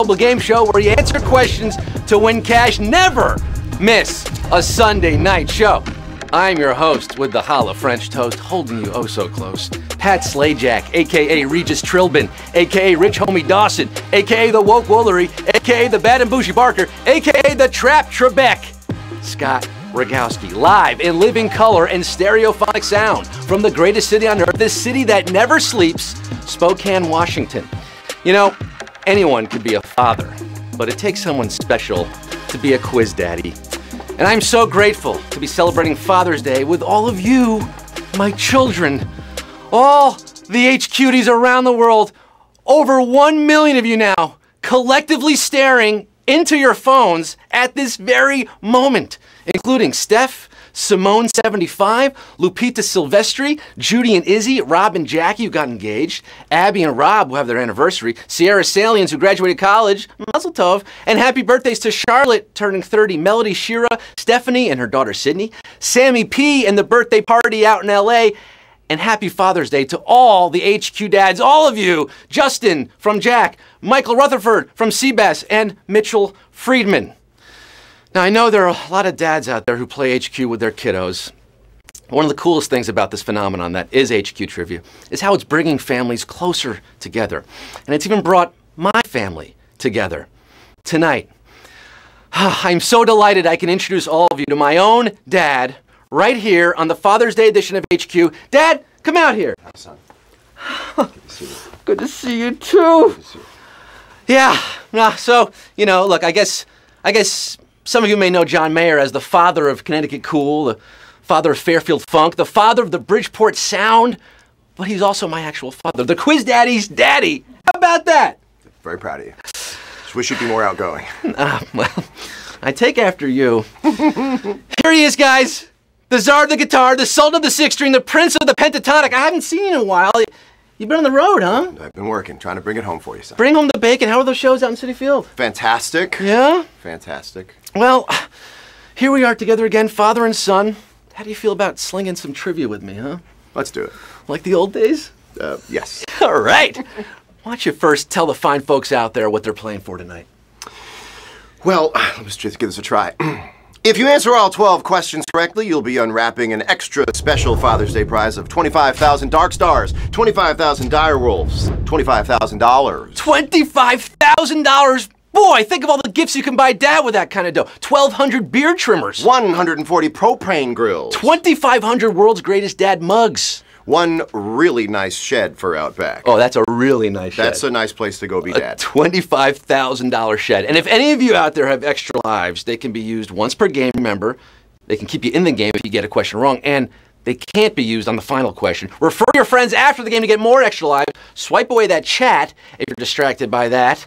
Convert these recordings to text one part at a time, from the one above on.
Mobile game show where you answer questions to win cash. Never miss a Sunday night show. I'm your host with the holla French toast, holding you oh so close. Pat Slajak, a.k.a. Regis Trilbin, a.k.a. Rich Homie Dawson, a.k.a. the Woke Woolery, a.k.a. the Bad and Bougie Barker, a.k.a. the Trap Trebek. Scott Rogowski, live in living color and stereophonic sound from the greatest city on earth, the city that never sleeps, Spokane, Washington. You know, anyone could be a father, but it takes someone special to be a quiz daddy. And I'm so grateful to be celebrating Father's Day with all of you, my children, all the HQties around the world, over 1 million of you now, collectively staring into your phones at this very moment, including Steph, Simone 75, Lupita Silvestri, Judy and Izzy, Rob and Jackie who got engaged, Abby and Rob who have their anniversary, Sierra Salians who graduated college, Mazel Tov, and happy birthdays to Charlotte turning 30, Melody Shira, Stephanie and her daughter Sydney, Sammy P and the birthday party out in LA, and happy Father's Day to all the HQ dads, all of you, Justin from Jack, Michael Rutherford from Seabass, and Mitchell Friedman. Now, I know there are a lot of dads out there who play HQ with their kiddos. One of the coolest things about this phenomenon that is HQ Trivia is how it's bringing families closer together. And it's even brought my family together tonight. I'm so delighted I can introduce all of you to my own dad right here on the Father's Day edition of HQ. Dad, come out here. Hi, son. Good to see you. Good to see you too. Good to see you. Yeah, so, you know, look, I guess some of you may know John Mayer as the father of Connecticut Cool, the father of Fairfield Funk, the father of the Bridgeport Sound, but he's also my actual father, the Quiz Daddy's daddy. How about that? Very proud of you. Just wish you'd be more outgoing. Well, I take after you. Here he is, guys. The czar of the guitar, the sultan of the six string, the prince of the pentatonic. I haven't seen you in a while. You've been on the road, huh? I've been working, trying to bring it home for you, son. Bring home the bacon. How are those shows out in City Field? Fantastic. Yeah? Fantastic. Well, here we are together again, father and son. How do you feel about slinging some trivia with me, huh? Let's do it. Like the old days? Yes. All right. Why don't you first tell the fine folks out there what they're playing for tonight? Well, let's just give this a try. If you answer all 12 questions correctly, you'll be unwrapping an extra special Father's Day prize of 25,000 Dark Stars, 25,000 Dire Wolves, $25,000. $25,000? Boy, think of all the gifts you can buy Dad with that kind of dough. 1,200 beard trimmers. 140 propane grills. 2,500 World's Greatest Dad mugs. One really nice shed for out back. Oh, that's a really nice shed. That's a nice place to go be dad. A $25,000 shed. And if any of you out there have extra lives, they can be used once per game, remember. They can keep you in the game if you get a question wrong. And they can't be used on the final question. Refer your friends after the game to get more extra lives. Swipe away that chat if you're distracted by that.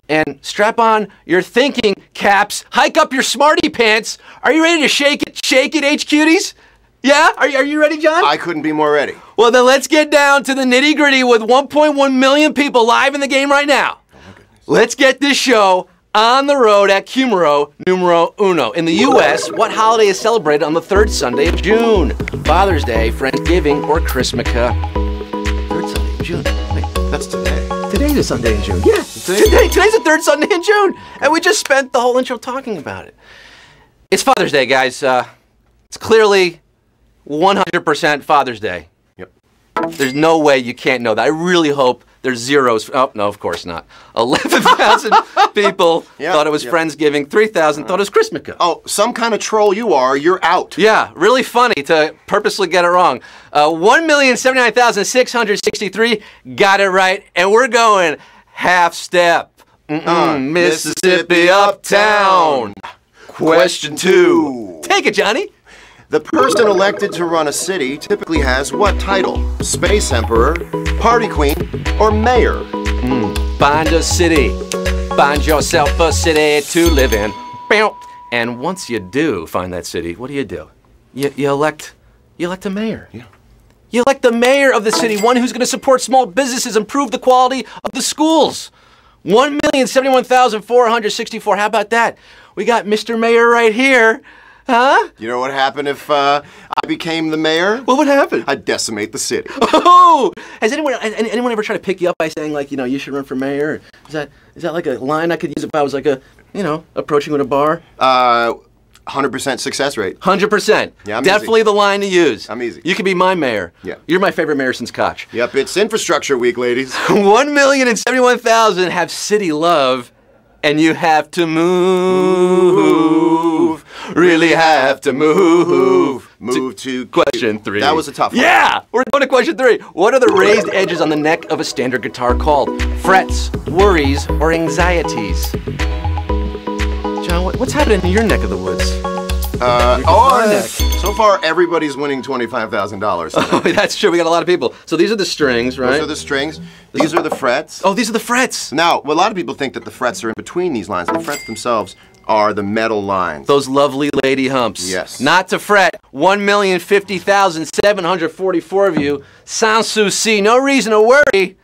And strap on your thinking caps. Hike up your smarty pants. Are you ready to shake it, HQties? Yeah? Are you ready, John? I couldn't be more ready. Well, then let's get down to the nitty-gritty with 1.1 million people live in the game right now. Oh, my goodness. Let's get this show on the road at Cumero Numero Uno. In the U.S., what holiday is celebrated on the third Sunday of June? Father's Day, Friendsgiving, or Christmaka? Third Sunday of June. Wait, That's today. today's a Sunday in June. Yeah, today's the third Sunday in June. And we just spent the whole intro talking about it. It's Father's Day, guys. It's clearly 100% Father's Day. Yep. There's no way you can't know that. I really hope there's zeros. Oh, no, of course not. 11,000 people thought it was Friendsgiving. 3,000 thought it was Christmaka. Oh, some kind of troll you are, you're out. Yeah, really funny to purposely get it wrong. 1,079,663 got it right, and we're going half step. Mississippi Uptown. Question 2. Take it, Johnny. The person elected to run a city typically has what title? Space Emperor, Party Queen, or Mayor? Find a city. Find yourself a city to live in. And once you do find that city, what do? You elect a mayor. Yeah. You elect the mayor of the city, one who's going to support small businesses, improve the quality of the schools. 1,071,464. How about that? We got Mr. Mayor right here. Huh? You know what happened if I became the mayor? What would happen? I'd decimate the city. Oh! Has anyone ever tried to pick you up by saying, like, you should run for mayor? Is that like a line I could use if I was like approaching you at a bar? 100% success rate. 100%. Yeah, I'm definitely easy. the line to use. I'm easy. You could be my mayor. Yeah. You're my favorite mayor since Koch. Yep, it's infrastructure week, ladies. 1,071,000 have city love, and you have to move. Really have to move. Move to Question 3. That was a tough one. Yeah! We're going to question 3. What are the raised edges on the neck of a standard guitar called? Frets, worries, or anxieties? John, what's happening in your neck of the woods? So far everybody's winning $25,000. Oh, that's true. We got a lot of people. So these are the strings, right? Those are the strings. These are the frets. Oh, these are the frets. Now, a lot of people think that the frets are in between these lines. The frets themselves are the metal lines. Those lovely lady humps. Yes. Not to fret. 1,050,744 of you. Sans souci. No reason to worry.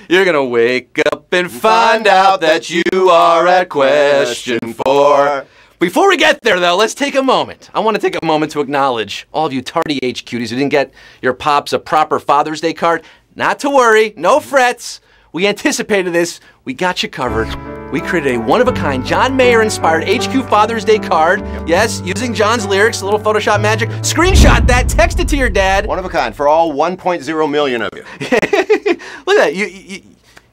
You're gonna wake up and find out that you are at question 4. Before we get there, though, let's take a moment. I want to take a moment to acknowledge all of you tardy age cuties who didn't get your pops a proper Father's Day card. Not to worry, no frets. We anticipated this. We got you covered. We created a one-of-a-kind John Mayer-inspired HQ Father's Day card. Yes, using John's lyrics, a little Photoshop magic. Screenshot that, text it to your dad. One of a kind for all 1.0 million of you. Look at that.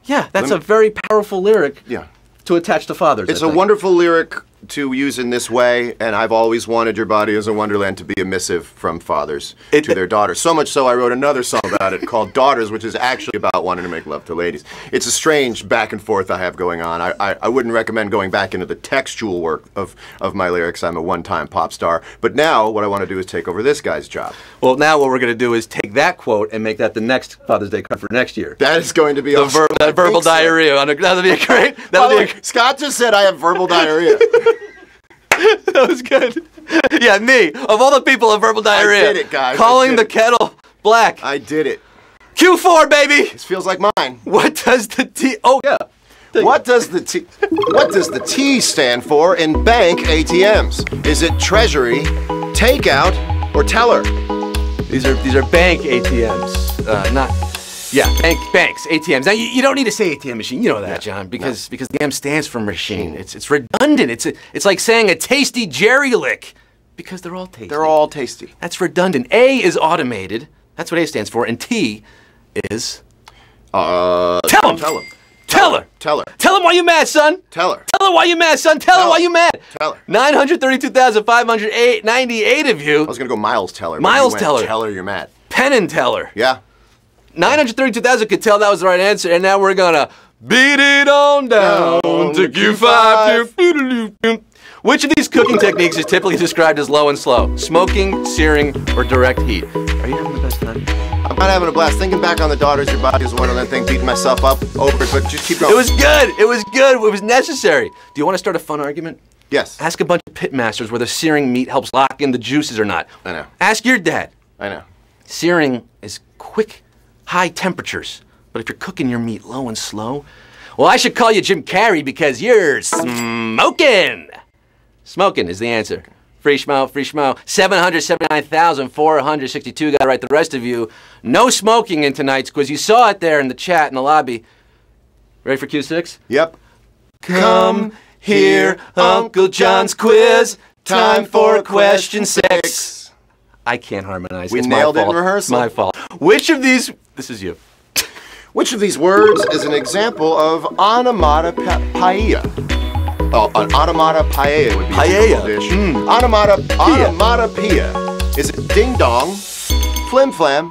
Yeah, that's a very powerful lyric. Yeah. To attach to fathers. It's a wonderful lyric to use in this way, and I've always wanted Your Body is a Wonderland to be a missive from fathers to their daughters. So much so I wrote another song about it called Daughters, which is actually about wanting to make love to ladies. It's a strange back and forth I have going on. I wouldn't recommend going back into the textual work of my lyrics. I'm a one-time pop star. But now what I want to do is take over this guy's job. Well, now what we're going to do is take that quote and make that the next Father's Day card for next year. That is going to be awesome. That verbal diarrhea. That'll be a great. Scott just said I have verbal diarrhea. That was good. Yeah, me. Of all the people of verbal diarrhea. I did it, guys. Calling the kettle black. I did it. Q4, baby. This feels like mine. What does the T? Oh yeah. What does the T stand for in bank ATMs? Is it treasury, takeout, or teller? These are bank ATMs, banks, ATMs. Now you don't need to say ATM machine, you know that, John, because the M stands for machine. It's redundant. It's like saying a tasty Jerry lick, because they're all tasty. They're all tasty. That's redundant. A is automated. That's what A stands for, and T is. Tell him. Tell her. Tell him why you mad, son. Tell her. Tell her why you mad, son. Tell her why you mad. Tell her. 932,598 of you. I was gonna go Miles Teller. Miles Teller. Tell her you're mad. Penn and Teller. Yeah. 932,000 could tell that was the right answer, and now we're gonna beat it on down to Q5. Which of these cooking techniques is typically described as low and slow? Smoking, searing, or direct heat? Are you having the best time? I'm not having a blast. Thinking back on the Daughters, Your Body is a Wonderland thing, beating myself up over it, but just keep going. It was good. It was good. It was necessary. Do you want to start a fun argument? Yes. Ask a bunch of pit masters whether searing meat helps lock in the juices or not. I know. Ask your dad. I know. Searing is quick, high temperatures. But if you're cooking your meat low and slow, well, I should call you Jim Carrey because you're smoking. Smoking is the answer. Free schmo, free schmo. 779,462 got it right. The rest of you, no smoking in tonight's quiz. You saw it there in the chat in the lobby. Ready for Q6? Yep. Come here, Uncle John's quiz. Time for question 6. I can't harmonize. We it's nailed my it in fault. rehearsal. My fault. Which of these? This is you. Which of these words is an example of onomatopoeia? Oh, an onomatopoeia would be a typical dish. Onomatopoeia. Is it ding dong, flim flam,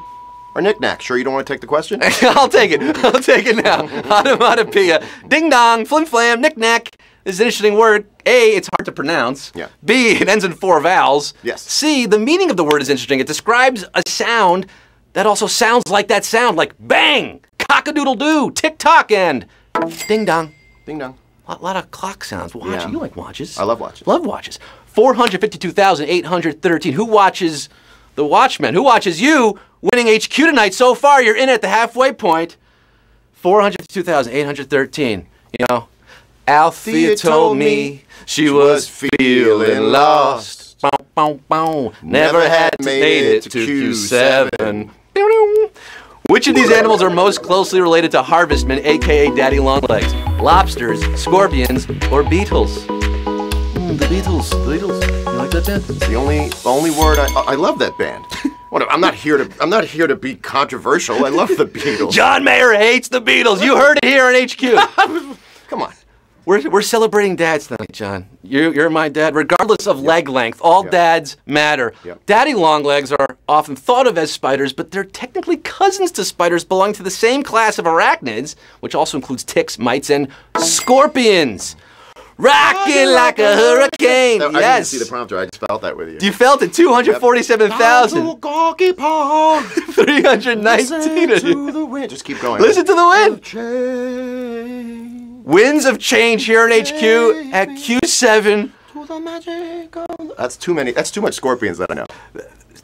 or knick knack? Sure you don't want to take the question? I'll take it. I'll take it now. Onomatopoeia. Ding dong, flim flam, knick knack. This is an interesting word. A, it's hard to pronounce. Yeah. B, it ends in 4 vowels. Yes. C, the meaning of the word is interesting. It describes a sound that also sounds like that sound, like bang, cock-a-doodle-doo, tick-tock, and ding-dong. Ding-dong. A lot of clock sounds. Watch. Yeah. You like watches. I love watches. Love watches. 452,813. Who watches The Watchmen? Who watches you winning HQ tonight? So far, you're in at the halfway point. 452,813. You know, Althea told me she was feeling lost. Bow, bow, bow. Never had made it to Q7. Which of these animals are most closely related to harvestmen, aka daddy longlegs? Lobsters, scorpions, or beetles? The Beatles. The Beatles. You like that band? It's the only word I love that band. I'm not here to be controversial. I love the Beatles. John Mayer hates the Beatles. You heard it here on HQ. Come on. We're celebrating dads tonight, John. You're my dad, regardless of leg length. All dads matter. Yep. Daddy longlegs are often thought of as spiders, but they're technically cousins to spiders belonging to the same class of arachnids, which also includes ticks, mites, and scorpions. Rocking like a hurricane. I didn't Yes. see the prompter. I just felt that with you. You felt it. 247,000. 319 of you. the wind. Just keep going. Listen to the wind. Winds of change here in HQ at Q7. That's too many. That's too much scorpions that I know.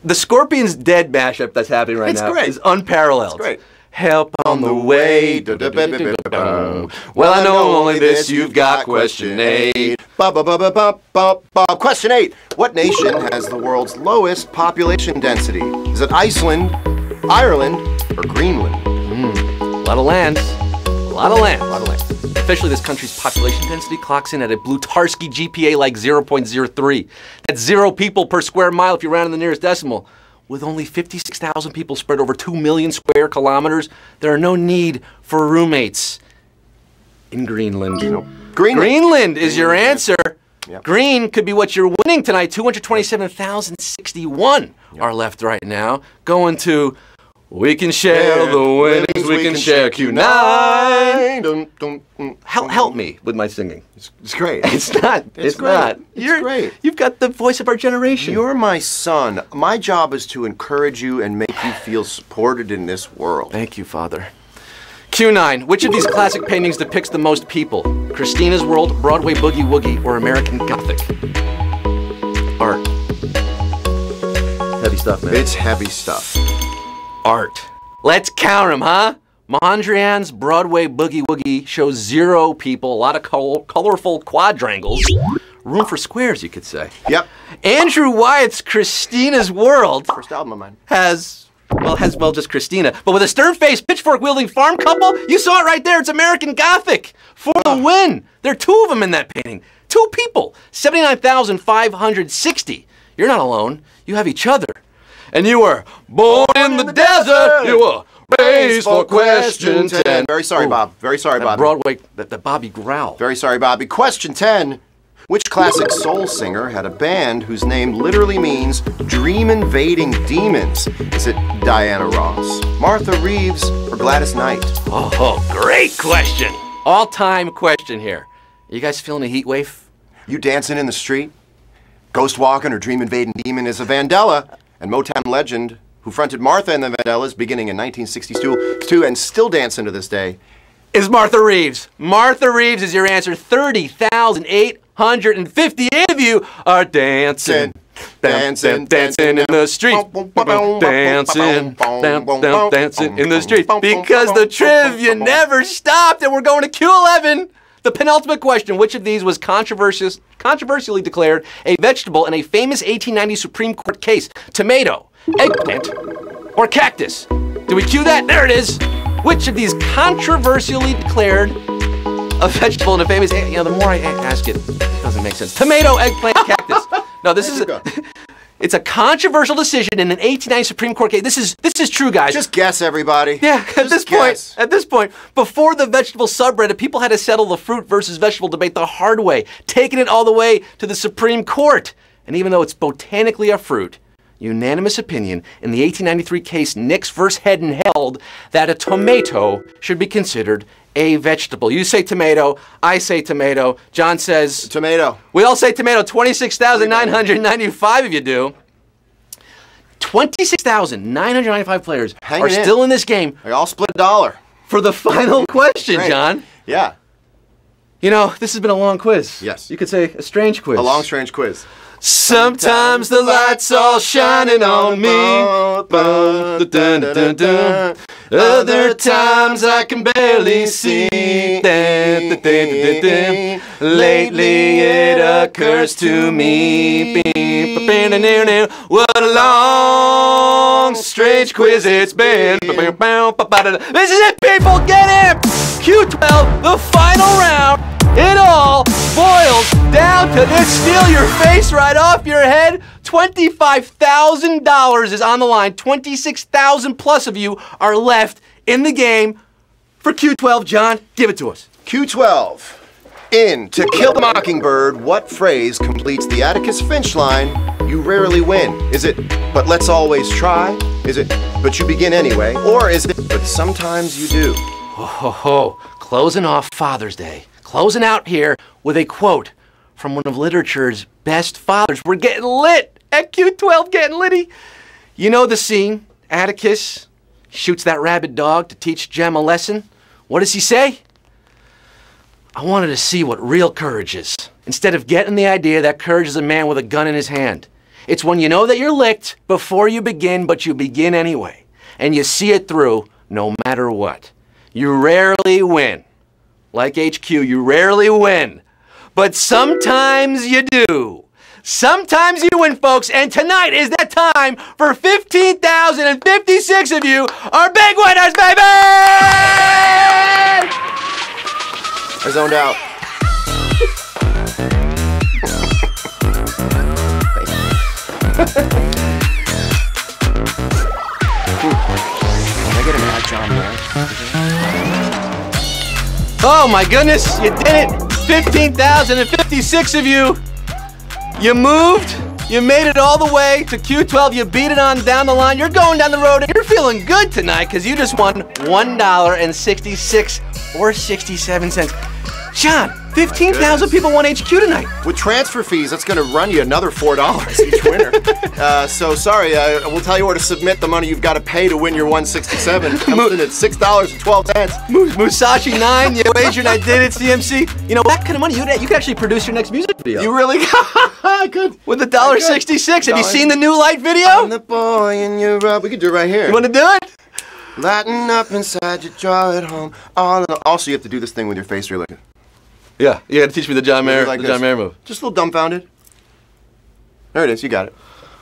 The Scorpions Dead mashup that's happening right now great. is unparalleled. It's great. Help on the way. Well, I know only this you've got. Question 8. Question 8. What nation has the world's lowest population density? Is it Iceland, Ireland, or Greenland? A lot of land. A lot of land. Officially, this country's population density clocks in at a Blutarski GPA like 0.03. That's 0 people per square mile if you round in the nearest decimal. With only 56,000 people spread over 2 million square kilometers, there are no need for roommates in Greenland. Greenland is your answer. Yep. Green could be what you're winning tonight. 227,061 are left right now. Going to We Can Share the Winnings, We Can Share Q9. Help me with my singing. It's great. It's not. It's great. not. It's great. You've got the voice of our generation. You're my son. My job is to encourage you and make you feel supported in this world. Thank you, Father. Q9. Which of these classic paintings depicts the most people? Christina's World, Broadway Boogie Woogie, or American Gothic? Art. Heavy stuff, man. It's heavy stuff. Art. Let's count them, huh? Mondrian's Broadway Boogie Woogie shows 0 people, a lot of colorful quadrangles. Room for squares, you could say. Yep. Andrew Wyatt's Christina's World First album of mine. has just Christina. But with a stern-faced, pitchfork-wielding farm couple, you saw it right there. It's American Gothic for the win. There are 2 of them in that painting. 2 people. 79,560. You're not alone. You have each other. And you were born in the desert. You were raised for question 10. Very sorry, Bob. Very sorry, Bobby. Broadway, the Bobby growl. Very sorry, Bobby. Question 10. Which classic soul singer had a band whose name literally means dream-invading demons? Is it Diana Ross, Martha Reeves, or Gladys Knight? Oh, great question. All-time question here. You guys feeling a heat wave? You dancing in the street? Ghost walking or dream-invading demon is a Vandella, and Motown legend who fronted Martha and the Vandellas beginning in 1962 and still dancing to this day. Is Martha Reeves. Martha Reeves is your answer. 30,858 of you are dancing. Dancing in the street. Dancing in the street. Because the trivia never stopped, and we're going to Q11. The penultimate question, which of these was controversially declared a vegetable in a famous 1890 Supreme Court case? Tomato, eggplant, or cactus? Do we cue that? There it is. Which of these controversially declared a vegetable in a famous, the more I ask it, it doesn't make sense. Tomato, eggplant, cactus. No, this is it's a controversial decision in an 1890 Supreme Court case. This is true, guys. Just guess, everybody. Yeah, at this point, before the vegetable subreddit, people had to settle the fruit versus vegetable debate the hard way, taking it all the way to the Supreme Court. And even though it's botanically a fruit, unanimous opinion in the 1893 case Nix versus Hedden held that a tomato should be considered a vegetable. You say tomato, I say tomato. John says tomato. We all say tomato. 26,995 of you do. 26,995 players are still in this game. They all split $1 for the final question, John. Yeah. You know, this has been a long quiz. Yes. You could say a strange quiz. A long, strange quiz. Sometimes the light's all shining on me. Other times I can barely see. Lately it occurs to me. What a long, strange quiz it's been. This is it, people, get in! Q12, the final round. It all boils down to this. Steal your face right off your head. $25,000 is on the line. 26,000 plus of you are left in the game for Q12. John, give it to us. Q12. In To Kill the Mockingbird, what phrase completes the Atticus Finch line, you rarely win? Is it, but let's always try? Is it, but you begin anyway? Or is it, but sometimes you do? Oh, closing off Father's Day. Closing out here with a quote from one of literature's best fathers. We're getting lit at Q12, getting litty. You know the scene. Atticus shoots that rabid dog to teach Jem a lesson. What does he say? I wanted to see what real courage is. Instead of getting the idea that courage is a man with a gun in his hand. It's when you know that you're licked before you begin, but you begin anyway. And you see it through no matter what. You rarely win. Like HQ, you rarely win. But sometimes you do. Sometimes you win, folks. And tonight is that time for 15,056 of you are big winners, baby! I zoned out. Can I get an ad, John Mayer? Oh my goodness, you did it! 15,056 of you. You moved. You made it all the way to Q12. You beat it on down the line. You're going down the road and you're feeling good tonight because you just won $1.66 or 67 cents. John, 15,000 people won HQ tonight. With transfer fees, that's going to run you another $4 each winner. So sorry, we'll tell you where to submit the money you've got to pay to win your 167. Comes in at $6.12. Musashi 9, you wagered I did it, CMC. You know, that kind of money, you could actually produce your next music video. You really could. With $1.66. Have you seen the New Light video? I'm the boy in your we could do it right here. You want to do it? Lighten up inside you, draw it home. Also, you have to do this thing with your face really. Yeah, you got to teach me the John Mayer, like John Mayer move. Just a little dumbfounded. There it is, you got it.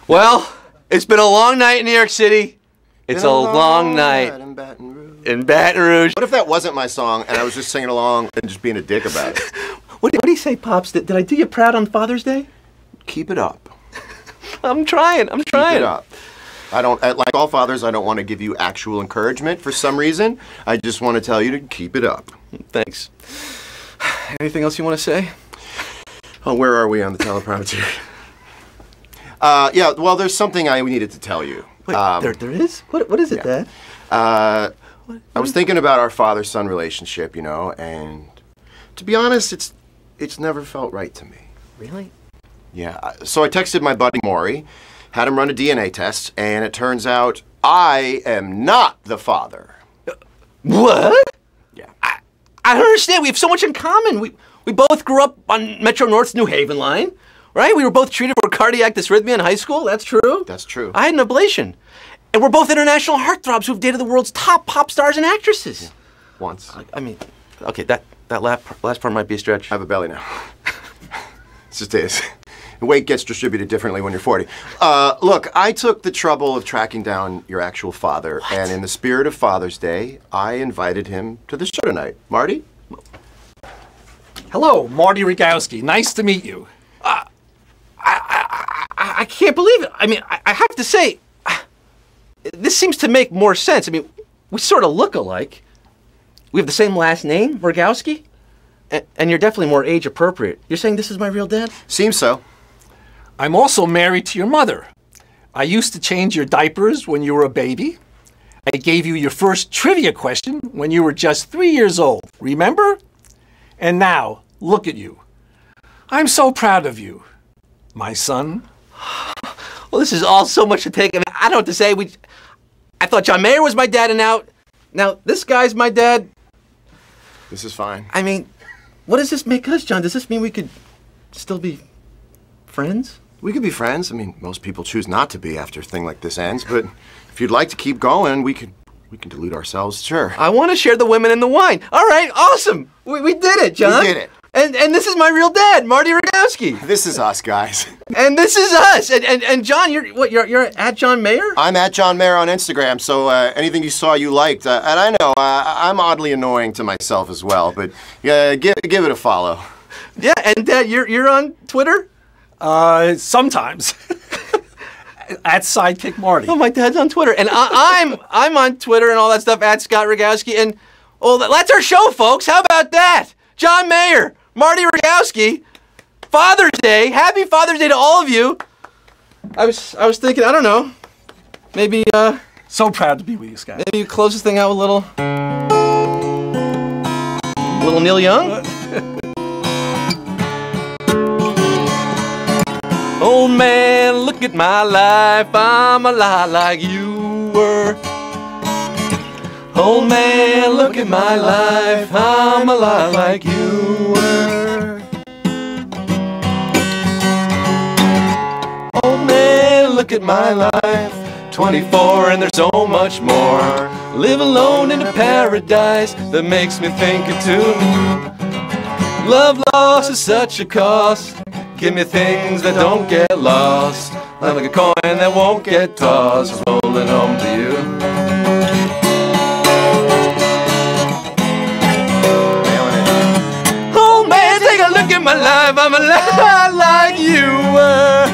Well, it's been a long night in New York City. It's a long night in Baton Rouge. in Baton Rouge. What if that wasn't my song and I was just singing along and just being a dick about it? What do you say, Pops? Did I do you proud on Father's Day? Keep it up. I'm trying. Keep it up. I don't, like all fathers, I don't want to give you actual encouragement for some reason. I just want to tell you to keep it up. Thanks. Anything else you want to say? Oh, where are we on the teleprompter? Yeah, well, there's something I needed to tell you. Wait, there is? What is it, Dad? I was thinking about our father-son relationship, you know, and to be honest, it's never felt right to me. Really? Yeah, so I texted my buddy Maury, had him run a DNA test, and it turns out I am not the father. What? Yeah. I don't understand. We have so much in common. We both grew up on Metro North's New Haven line, right? We were both treated for cardiac dysrhythmia in high school. That's true. That's true. I had an ablation. And we're both international heartthrobs who've dated the world's top pop stars and actresses. Yeah. Once. I mean, okay, that last part might be a stretch. I have a belly now. It just is. Weight gets distributed differently when you're 40. Look, I took the trouble of tracking down your actual father, and in the spirit of Father's Day, I invited him to the show tonight. Marty? Hello, Marty Rogowski. Nice to meet you. I can't believe it. I mean, I have to say, this seems to make more sense. I mean, we sort of look alike. We have the same last name, Rogowski, and you're definitely more age appropriate. You're saying this is my real dad? Seems so. I'm also married to your mother. I used to change your diapers when you were a baby. I gave you your first trivia question when you were just 3 years old. Remember? And now, look at you. I'm so proud of you, my son. Well, this is all so much to take. I mean, I don't know what to say. I thought John Mayer was my dad, and now this guy's my dad. This is fine. I mean, what does this make us, John? Does this mean we could still be friends? We could be friends. I mean, most people choose not to be after a thing like this ends, but if you'd like to keep going, we could We can delude ourselves, sure. I want to share the women and the wine. All right, awesome. We did it, John. We did it. And this is my real dad, Marty Rogowski. This is us, guys. And this is us. And John, you're at John Mayer? I'm at John Mayer on Instagram, so anything you saw you liked. And I know I'm oddly annoying to myself as well, but give it a follow. Yeah, and Dad, you're on Twitter? Sometimes. At Sidekick Marty. Oh, my dad's on Twitter, and I'm on Twitter and all that stuff at Scott Rogowski. And that's our show, folks. How about that? John Mayer, Marty Rogowski, Father's Day. Happy Father's Day to all of you. I was thinking, I don't know, maybe So proud to be with you, Scott. maybe you close this thing out with a little Neil Young. Old man, look at my life, I'm a lot like you were. Old man, look at my life, I'm a lot like you were. Old man, look at my life, 24 and there's so much more. Live alone in a paradise that makes me think of two. Love lost is such a cost. Give me things that don't get lost. I'm like a coin that won't get tossed, rolling home to you. Old man, take a look at my life. I'm a lot like you were.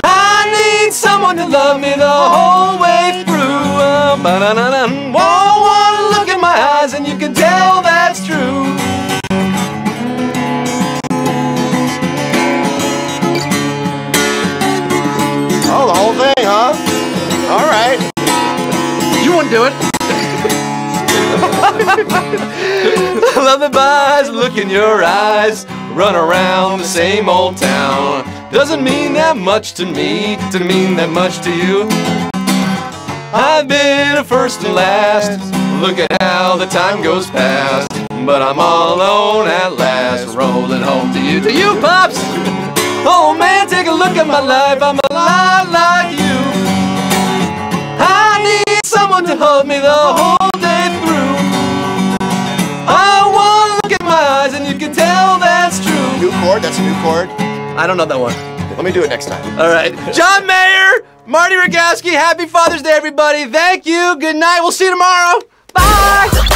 I need someone to love me the whole way through. Whoa, look at my eyes and you can tell that's true. Oh, the whole thing, huh? All right. You wouldn't do it. I love the buzz, look in your eyes. Run around the same old town. Doesn't mean that much to me, to mean that much to you. I've been a first and last. Look at how the time goes past. But I'm all alone at last, rolling home to you, Pops. Oh man, take a look at my life, I'm a lot like you. I need someone to hold me the whole day through. I wanna look at my eyes and you can tell that's true. New chord? That's a new chord? I don't know that one. Let me do it next time. All right. John Mayer, Marty Rogowski, happy Father's Day, everybody. Thank you. Good night. We'll see you tomorrow. Bye.